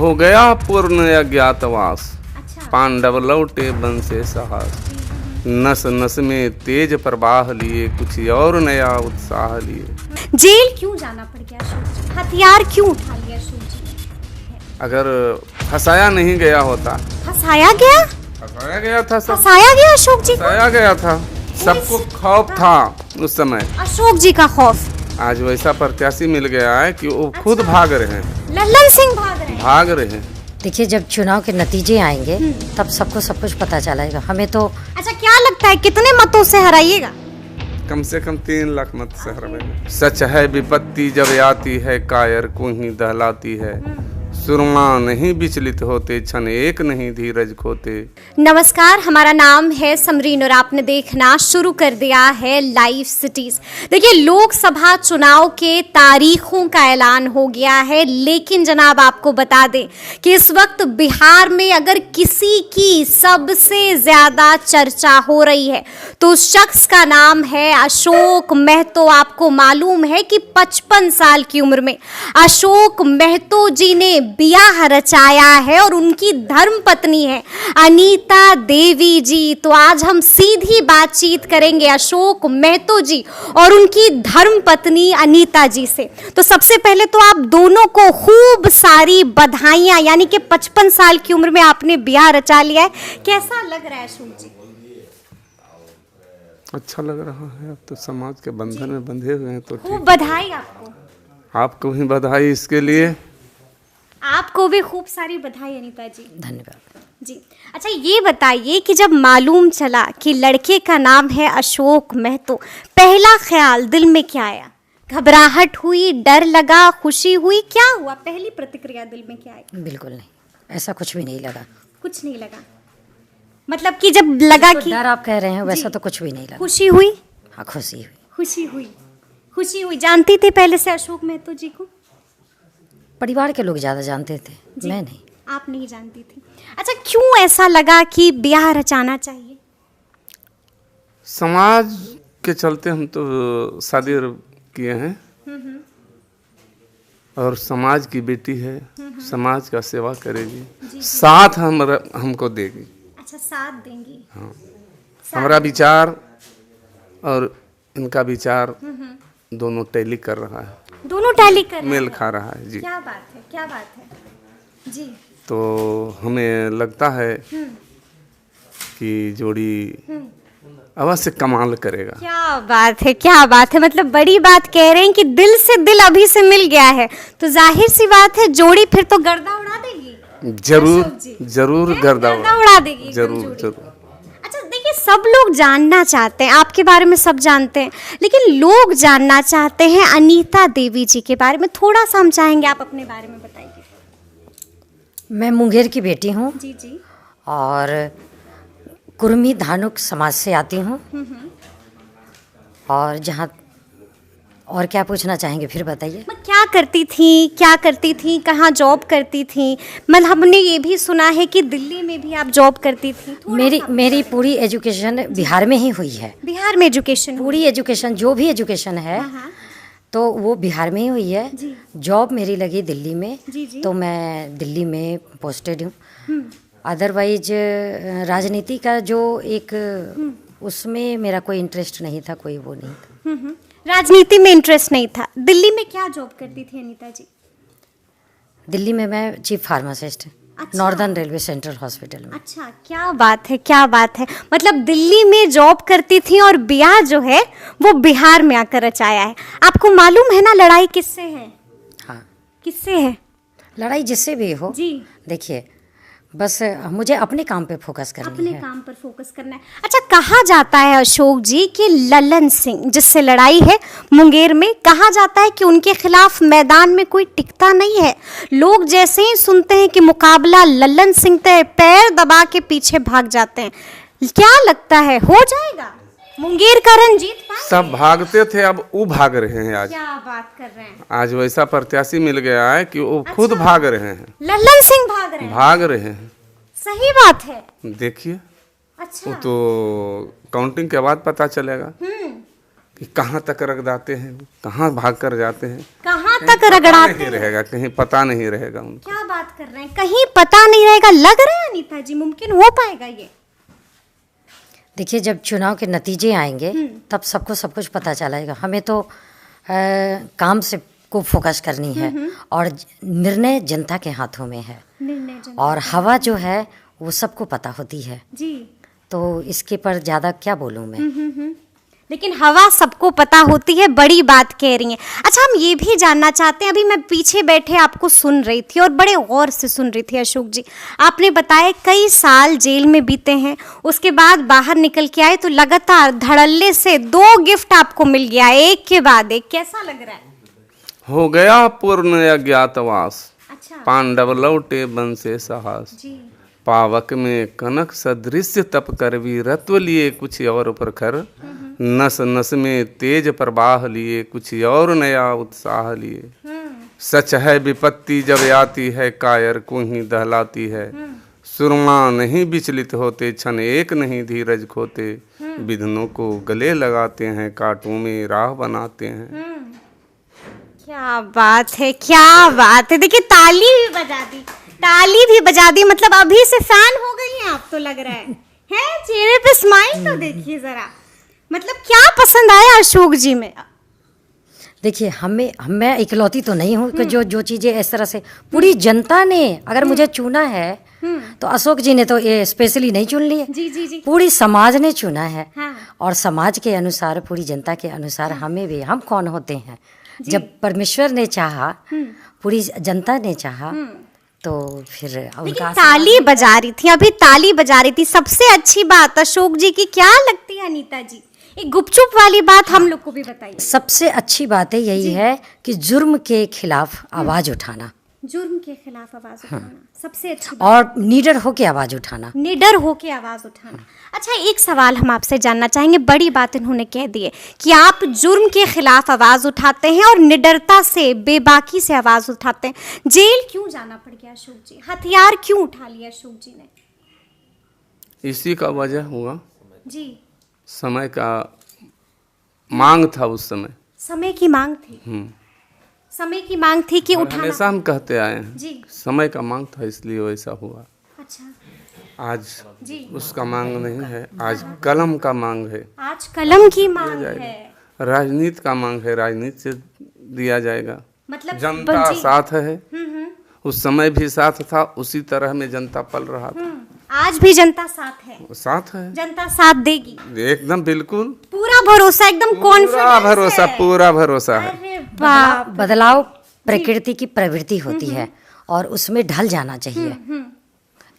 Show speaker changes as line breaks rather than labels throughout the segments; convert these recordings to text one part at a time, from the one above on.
हो गया पूर्ण अज्ञातवास,
अच्छा।
पांडव लौटे वन से साहस। नस नस में तेज प्रवाह लिए, कुछ और नया उत्साह लिए।
जेल क्यों जाना पड़ गया अशोक जी? हथियार क्यों उठा लिया अशोक जी?
अगर फंसाया नहीं गया होता।
फंसाया गया?
फंसाया गया था सब।
फंसाया गया अशोक जी को?
फंसाया गया था, सबको खौफ था उस समय।
अशोक जी का खौफ।
आज वैसा प्रत्याशी मिल गया है कि वो खुद भाग रहे हैं।
लल्लन सिंह भाग रहे हैं।
भाग रहे हैं।
देखिए, जब चुनाव के नतीजे आएंगे तब सबको सब कुछ पता चलेगा। हमें तो
अच्छा, क्या लगता है कितने मतों से हराइएगा?
कम से कम 3 लाख मत से हराएंगे। सच है विपत्ति जब आती है, कायर को ही दहलाती है। सुरमा नहीं विचलित होते, क्षण एक नहीं धीरज खोते।
नमस्कार, हमारा नाम है समरीन और आपने देखना शुरू कर दिया है लाइव सिटीज। देखिए, लोकसभा चुनाव के तारीखों का ऐलान हो गया है, लेकिन जनाब आपको बता दें कि इस वक्त बिहार में अगर किसी की सबसे ज्यादा चर्चा हो रही है तो उस शख्स का नाम है अशोक महतो। आपको मालूम है कि 55 साल की उम्र में अशोक महतो जी ने ब्याह रचाया है और उनकी धर्म पत्नी है अनीता देवी जी। तो आज हम सीधी बातचीत करेंगे अशोक महतो जी और उनकी धर्म पत्नी अनीता जी से। तो सबसे पहले तो आप दोनों को खूब सारी बधाइयां, यानी कि 55 साल की उम्र में आपने ब्याह रचा लिया है। कैसा लग रहा है अशोक जी?
अच्छा लग रहा है। अब तो समाज के बंधन में बंधे हुए हैं तो
खूब बधाई आपको।
आपको भी बधाई इसके लिए।
आपको भी खूब सारी बधाई अनीता जी।
धन्यवाद
जी। अच्छा, ये बताइए कि जब मालूम चला कि लड़के का नाम है अशोक महतो, पहला ख्याल दिल में क्या आया? घबराहट हुई, डर लगा, खुशी हुई, क्या हुआ? पहली प्रतिक्रिया दिल में क्या आई?
बिल्कुल नहीं, ऐसा कुछ भी नहीं लगा।
कुछ नहीं लगा? मतलब कि जब लगा कि
डर आप कह रहे हैं, वैसा तो कुछ भी नहीं लगा।
खुशी हुई?
हाँ, खुशी हुई।
खुशी हुई, खुशी हुई। जानती थे पहले से अशोक महतो जी को?
परिवार के लोग ज़्यादा जानते थे, मैं नहीं।
आप नहीं जानती थी। अच्छा, क्यों ऐसा लगा कि ब्याह रचाना चाहिए?
समाज के चलते हम तो शादी किए हैं और समाज की बेटी है, समाज का सेवा करेगी, साथ हमको देगी।
अच्छा, साथ देंगी।
हाँ, हमारा विचार और इनका विचार दोनों टैली कर रहा है,
दोनों टैली कर रहे
मेल
हैं।
खा रहा है। जी,
क्या बात है, क्या बात है जी।
तो हमें लगता है कि जोड़ी अवश्य कमाल करेगा।
क्या बात है, क्या बात है। मतलब बड़ी बात कह रहे हैं कि दिल से दिल अभी से मिल गया है, तो जाहिर सी बात है जोड़ी फिर तो गर्दा उड़ा देगी।
जरूर जरूर गर्दा
उड़ा देगी एकदम
जरूर
जोड़ी।
जरूर।
अच्छा, देखिए, सब लोग जानना चाहते हैं आपके बारे में, सब जानते हैं, लेकिन लोग जानना चाहते हैं अनीता देवी जी के बारे में। थोड़ा सा हम चाहेंगे आप अपने बारे में बताइए।
मैं मुंगेर की बेटी हूँ
जी जी।
और कुर्मी धानुक समाज से आती हूँ। और जहाँ और क्या पूछना चाहेंगे फिर बताइए।
मैं क्या करती थी, कहाँ जॉब करती थी? मतलब हमने ये भी सुना है कि दिल्ली में भी आप जॉब करती थी।
मेरी पूरी एजुकेशन बिहार में ही हुई है।
बिहार में एजुकेशन?
पूरी एजुकेशन, जो भी एजुकेशन है तो वो बिहार में ही हुई है। जॉब मेरी लगी दिल्ली में, तो मैं दिल्ली में पोस्टेड हूँ। अदरवाइज राजनीति का जो एक उसमें मेरा कोई इंटरेस्ट नहीं था, कोई वो नहीं था।
राजनीति में इंटरेस्ट नहीं था। दिल्ली में क्या जॉब करती थी अनीता जी?
दिल्ली में मैं chief pharmacist, northern railway central hospital में।
अच्छा, क्या बात है, क्या बात है। मतलब दिल्ली में जॉब करती थी और ब्याह जो है वो बिहार में आकर रचाया है। आपको मालूम है ना लड़ाई किससे है?
हाँ,
किससे है?
लड़ाई जिससे भी हो
जी।
देखिए, बस मुझे अपने काम पे फोकस करनी
अपने
है।
काम पर फोकस करना है। अच्छा, कहा जाता है अशोक जी कि लल्लन सिंह जिससे लड़ाई है मुंगेर में, कहा जाता है कि उनके खिलाफ मैदान में कोई टिकता नहीं है। लोग जैसे ही सुनते हैं कि मुकाबला लल्लन सिंह तय, पैर दबा के पीछे भाग जाते हैं। क्या लगता है, हो जाएगा मुंगेर का रण जीत पाएंगे?
सब भागते थे, अब वो भाग रहे हैं। आज
क्या बात कर रहे हैं?
आज वैसा प्रत्याशी मिल गया है कि वो खुद भाग रहे हैं।
लल्लन सिंह भाग रहे हैं?
भाग रहे हैं।
सही बात है।
देखिए,
अच्छा।
वो तो काउंटिंग के बाद पता चलेगा कि कहाँ तक रख जाते हैं, कहाँ भाग कर जाते हैं।
कहाँ तक रगड़ाते
नहीं रहेगा, कहीं पता नहीं रहेगा उनको।
क्या बात कर रहे हैं, कहीं पता नहीं रहेगा, लग रहा है अनीता जी मुमकिन हो पाएगा ये?
देखिए, जब चुनाव के नतीजे आएंगे तब सबको सब कुछ पता चलेगा। हमें तो काम से को फोकस करनी है और निर्णय जनता के हाथों में है। और हवा जो है वो सबको पता होती है
जी,
तो इसके पर ज़्यादा क्या बोलूँ मैं।
लेकिन हवा सबको पता होती है, बड़ी बात कह रही हैं। अच्छा, हम ये भी जानना चाहते हैं, अभी मैं पीछे बैठे आपको सुन रही थी और बड़े गौर से सुन रही थी अशोक जी, आपने बताया कई साल जेल में बीते हैं, उसके बाद बाहर निकल के आए तो लगातार धड़ल्ले से 2 गिफ्ट आपको मिल गया, एक के बाद एक। कैसा लग रहा है?
हो गया पूर्ण अज्ञातवास,
अच्छा
पांडव लौटे वन से साहस।
जी,
पावक में कनक सदृश तप कर वीरत्व लिए कुछ और प्रखर, नस नस में तेज प्रवाह लिए कुछ और नया उत्साह लिए। सच है विपत्ति जब आती है कायर को ही दहलाती है, सुरमा नहीं विचलित होते क्षण एक नहीं धीरज खोते, विघ्नों को गले लगाते हैं कांटों में राह बनाते हैं।
क्या बात है, क्या बात है। देखिए ताली भी बजा दी, ताली भी बजा दी, मतलब अभी से फैन हो गई हैं आप तो, लग रहा है चेहरे पे स्माइल तो देखिए जरा, मतलब क्या पसंद आया अशोक जी में?
देखिए, मैं इकलौती तो नहीं हूँ कि जो चीज़ें इस तरह से पूरी जनता ने अगर मुझे चुना है तो अशोक जी ने तो ये स्पेशली नहीं चुन लिए,
जी जी जी,
पूरी समाज ने चुना है।
हाँ।
और समाज के अनुसार, पूरी जनता के अनुसार हमें भी, हम कौन होते हैं, जब परमेश्वर ने चाहा, पूरी जनता ने चाहा, तो फिर उनका
ताली बजा रही थी, अभी ताली बजा रही थी। सबसे अच्छी बात अशोक जी की क्या लगती है अनीता जी? एक गुपचुप वाली बात हम लोग को भी बताइए।
सबसे अच्छी बात है यही है कि जुर्म के खिलाफ आवाज उठाना,
जुर्म के खिलाफ आवाज उठाना, सबसे अच्छी बात।
और निडर होके आवाज उठाना,
निडर होके आवाज उठाना। अच्छा, एक सवाल हम आपसे जानना चाहेंगे, बड़ी बात इन्होंने कह दी है कि आप जुर्म के खिलाफ आवाज उठाते हैं और निडरता से, बेबाकी से आवाज उठाते हैं। जेल क्यों जाना पड़ गया अशोक जी? हथियार क्यों उठा लिया अशोक जी ने?
इसी का वजह हुआ,
जी,
समय का मांग था उस समय।
समय की मांग थी, समय की मांग थी कि उठाना।
हमेशा हम कहते आए हैं
जी,
समय का मांग था इसलिए वैसा हुआ।
अच्छा
आज
जी,
उसका मांग नहीं है, आज कलम का मांग है,
आज कलम की मांग है,
राजनीति का मांग है, राजनीति से दिया जाएगा।
मतलब
जनता साथ है, उस समय भी साथ था, उसी तरह में जनता पल रहा था।
आज भी जनता साथ है,
साथ है,
जनता साथ देगी,
एकदम बिल्कुल,
पूरा भरोसा, एकदम कॉन्फिडेंस,
भरोसा, पूरा भरोसा है।
अरे वाह,
बदलाव प्रकृति की प्रवृत्ति होती है और उसमें ढल जाना चाहिए।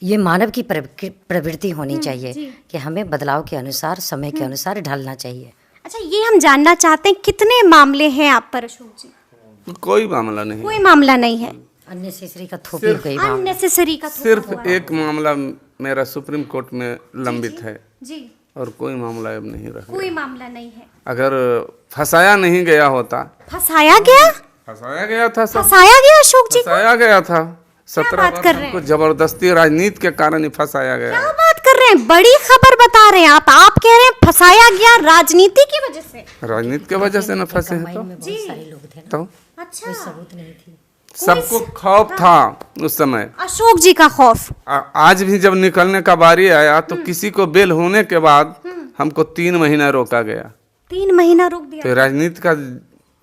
ये मानव की प्रवृत्ति होनी चाहिए कि हमें बदलाव के अनुसार, समय के अनुसार ढलना चाहिए।
अच्छा, ये हम जानना चाहते हैं कितने मामले हैं आप पर अशोक जी?
कोई मामला नहीं,
कोई मामला नहीं है,
अननेसेसरी का थोपी गई मामला,
अननेसेसरी का
सिर्फ एक मामला मेरा सुप्रीम कोर्ट में लंबित है
जी,
और कोई मामला अब नहीं रहा।
कोई मामला नहीं है।
अगर फंसाया नहीं गया होता,
फंसाया गया,
फंसाया गया था, सब
फंसाया गया अशोक जी को?
फंसाया गया था। 17
बात कर रहे
वर्ष को जबरदस्ती राजनीति के कारण ही फंसाया गया।
क्या बात कर रहे हैं, बड़ी खबर बता रहे हैं आप कह रहे हैं फंसाया गया राजनीति की वजह से?
राजनीति की वजह से न फंसे हैं
में बहुत सारे लोग थे ना,
तो
अच्छा,
सबूत नहीं थी।
सबको खौफ था उस समय।
अशोक जी का खौफ।
आज भी जब निकलने का बारी आया तो किसी को बेल होने के बाद हमको 3 महीना रोका गया।
3 महीना रोक दिया?
तो राजनीति का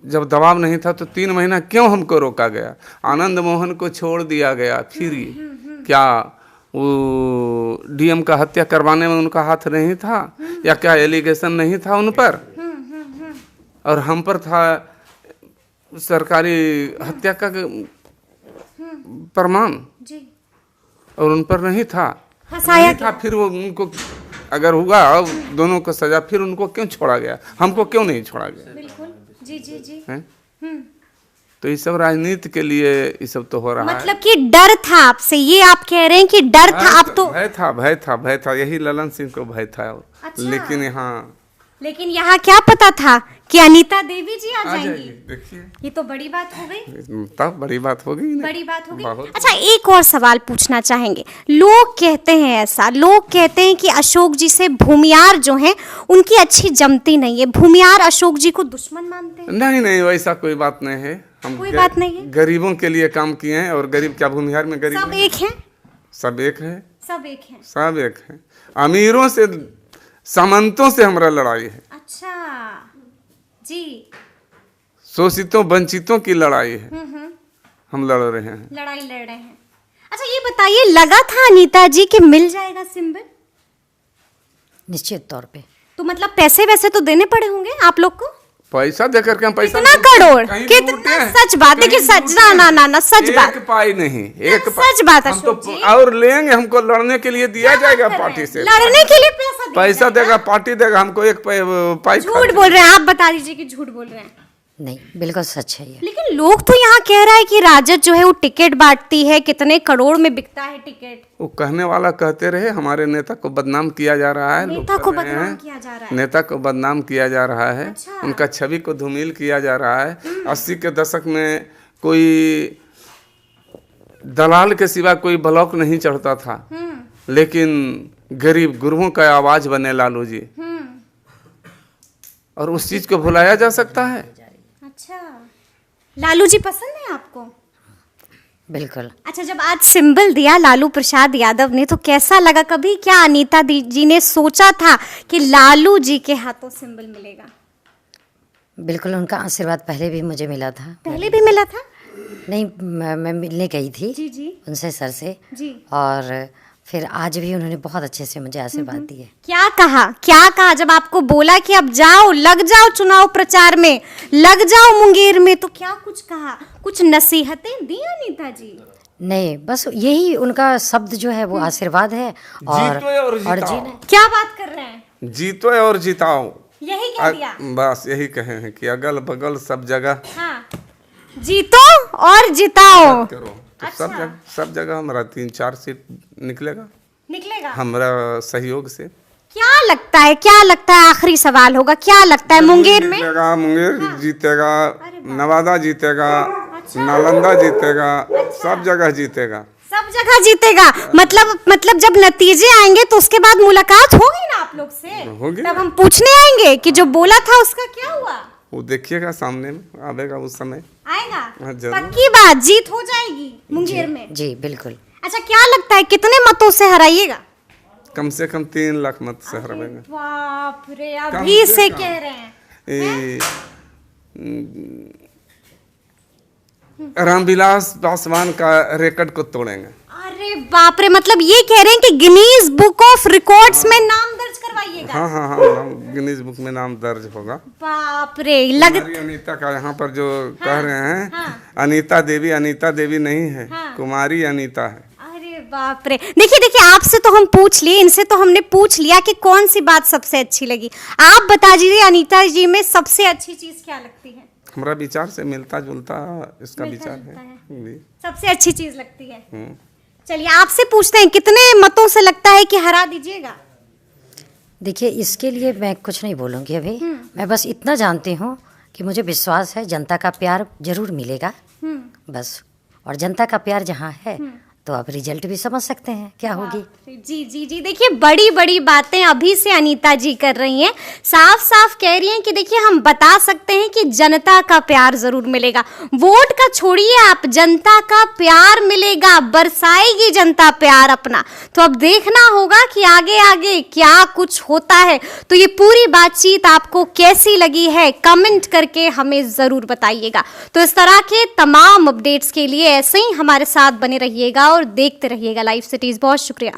जब दबाव नहीं था तो 3 महीना क्यों हमको रोका गया? आनंद मोहन को छोड़ दिया गया, फिर क्या वो डीएम का हत्या करवाने में उनका हाथ नहीं था, या क्या एलिगेशन नहीं था उन पर, और हम पर था सरकारी हत्या का प्रमाण,
जी,
और उन पर नहीं था,
फंसाया
था। फिर वो उनको अगर हुआ दोनों को सजा, फिर उनको क्यों छोड़ा गया, हमको क्यों नहीं छोड़ा गया?
बिल्कुल, जी जी जी,
हैं? तो ये सब राजनीति के लिए ये सब तो हो रहा है।
मतलब कि डर था आपसे, ये आप कह रहे हैं कि डर था? आप तो
भय था, यही ललन सिंह को भय था।
अच्छा।
लेकिन
यहाँ क्या पता था कि अनीता देवी जी आ जाएंगी?
देखिए,
ये तो बड़ी बात हो गई,
तब बड़ी बात हो गई,
बड़ी बात हो गई।
बहुत।
अच्छा, एक और सवाल पूछना चाहेंगे। लोग कहते हैं ऐसा, लोग कहते हैं कि अशोक जी से भूमियार जो हैं उनकी अच्छी जमती नहीं है, भूमियार अशोक जी को दुश्मन मानते हैं।
नहीं, वैसा कोई बात नहीं है। हम
कोई बात नहीं है।
गरीबों के लिए काम किए हैं, और गरीब क्या भूमिहार में गरीब
सब
नहीं?
एक है,
सब एक है,
सब एक है।
सब एक है। अमीरों से, सामंतों से हमारा लड़ाई है,
अच्छा जी।
शोषितों वंचितों की लड़ाई है, हम लड़ रहे हैं।
लड़ाई लड़ रहे हैं। अच्छा ये बताइए, लगा था अनीता जी कि मिल जाएगा सिंबल?
निश्चित तौर पे।
तो मतलब पैसे वैसे तो देने पड़े होंगे आप लोग को?
पैसा देकर के हम पैसा
कितना करोड़,
कहीं
कितना?
लूटे हैं?
सच बात है कि
कहीं
सच,
लूटे हैं?
ना सच बात।
एक पाई नहीं, एक
सच बात है
हम तो
अशोक जी।
और लेंगे, हमको लड़ने के लिए दिया जाएगा पार्टी से।
लड़ने के लिए पैसा
पैसा देगा, पार्टी देगा हमको, एक पाई।
झूठ बोल रहे हैं आप, बता दीजिए कि झूठ बोल रहे हैं।
नहीं, बिल्कुल सच है ये।
लेकिन लोग तो यहाँ कह रहा है कि राजद जो है वो टिकट बांटती है, कितने करोड़ में बिकता है टिकट।
वो कहने वाला कहते रहे, हमारे नेता को बदनाम किया जा रहा है। लोग
नेता
कर
को
रहे
बदनाम
हैं,
किया जा रहा है।
नेता को बदनाम किया जा रहा है।
अच्छा।
उनका छवि को धूमिल किया जा रहा है। 80 के दशक में कोई दलाल के सिवा कोई ब्लॉक नहीं चढ़ता था, लेकिन गरीब गुरुओं का आवाज बने लालू जी, और उस चीज को भुलाया जा सकता है?
अच्छा, लालू जी पसंद है आपको?
बिल्कुल।
अच्छा, जब आज सिंबल दिया लालू प्रसाद यादव ने तो कैसा लगा? कभी क्या अनीता जी ने सोचा था कि लालू जी के हाथों सिंबल मिलेगा?
बिल्कुल, उनका आशीर्वाद पहले भी मुझे मिला था।
पहले भी मिला था?
नहीं, मैं मिलने गई थी
जी जी
उनसे, सर से,
जी।
और फिर आज भी उन्होंने बहुत अच्छे से मुझे आशीर्वाद दिए।
क्या कहा, क्या कहा जब आपको बोला कि अब जाओ, लग जाओ चुनाव प्रचार में, लग जाओ मुंगेर में, तो क्या कुछ कहा? कुछ नसीहतें दी अनीता जी?
नहीं, बस यही उनका शब्द जो है वो आशीर्वाद है।
जीतो और
जीने।
जिताओ।
क्या बात कर रहे हैं?
जीतो और जिताओ,
यही कह दिया?
बस यही कहे हैं कि अगल बगल सब जगह
हाँ, जीतो और जिताओ।
करो तो सब जगह हमारा 3-4 सीट निकलेगा,
निकलेगा
हमारा सहयोग से।
क्या लगता है, क्या लगता है, आखिरी सवाल होगा, क्या लगता है मुंगेर में?
जीतेगा, मुंगेर जीतेगा, नवादा जीतेगा, नालंदा जीतेगा, सब जगह जीतेगा।
सब जगह जीतेगा। मतलब जब नतीजे आएंगे तो उसके बाद मुलाकात होगी ना आप लोग से?
होगी।
तब हम पूछने आएंगे कि जो बोला था उसका क्या हुआ?
वो देखिएगा, सामने में आवेगा उस समय,
आएगा।
हाँ, जरूर।
पक्की बात, जीत हो जाएगी मुंगेर में?
जी बिल्कुल।
अच्छा, क्या लगता है कितने मतों से हराइएगा?
कम से कम 3 लाख मत से हराएंगे।
बाप रे, अभी से
कम।
कह रहे हैं।
रामविलास पासवान का रिकॉर्ड को तोड़ेंगे।
अरे बाप रे, मतलब ये कह रहे हैं कि गिनीज बुक ऑफ रिकॉर्ड्स में नाम दर्ज करवाइएगा?
हाँ, गिनीज बुक में नाम दर्ज होगा।
बाप रे,
हमारी अनीता का यहाँ पर जो कह रहे हैं, अनीता देवी नहीं है, कुमारी अनीता है।
अरे बाप रे, देखिए आपसे तो हम पूछ लिए, इनसे तो हमने पूछ लिया कि कौन सी बात सबसे अच्छी लगी। आप बता दीजिए अनीता जी में सबसे अच्छी चीज क्या लगती है?
हमारा विचार से मिलता जुलता इसका विचार है।
सबसे अच्छी चीज लगती है। चलिए आपसे पूछते हैं, कितने मतों से लगता है कि हरा दीजिएगा?
देखिए, इसके लिए मैं कुछ नहीं बोलूँगी अभी। मैं बस इतना जानती हूँ कि मुझे विश्वास है जनता का प्यार जरूर मिलेगा, बस। और जनता का प्यार जहाँ है तो आप रिजल्ट भी समझ सकते हैं क्या होगी।
जी, देखिए बड़ी बड़ी बातें अभी से अनीता जी कर रही हैं, साफ साफ कह रही हैं कि देखिए हम बता सकते हैं कि जनता का प्यार जरूर मिलेगा। वोट का छोड़िए आप, जनता का प्यार मिलेगा, बरसाएगी जनता प्यार अपना। तो अब देखना होगा कि आगे आगे क्या कुछ होता है। तो ये पूरी बातचीत आपको कैसी लगी है, कमेंट करके हमें जरूर बताइएगा। तो इस तरह के तमाम अपडेट्स के लिए ऐसे ही हमारे साथ बने रहिएगा और देखते रहिएगा लाइव सिटीज। बहुत शुक्रिया।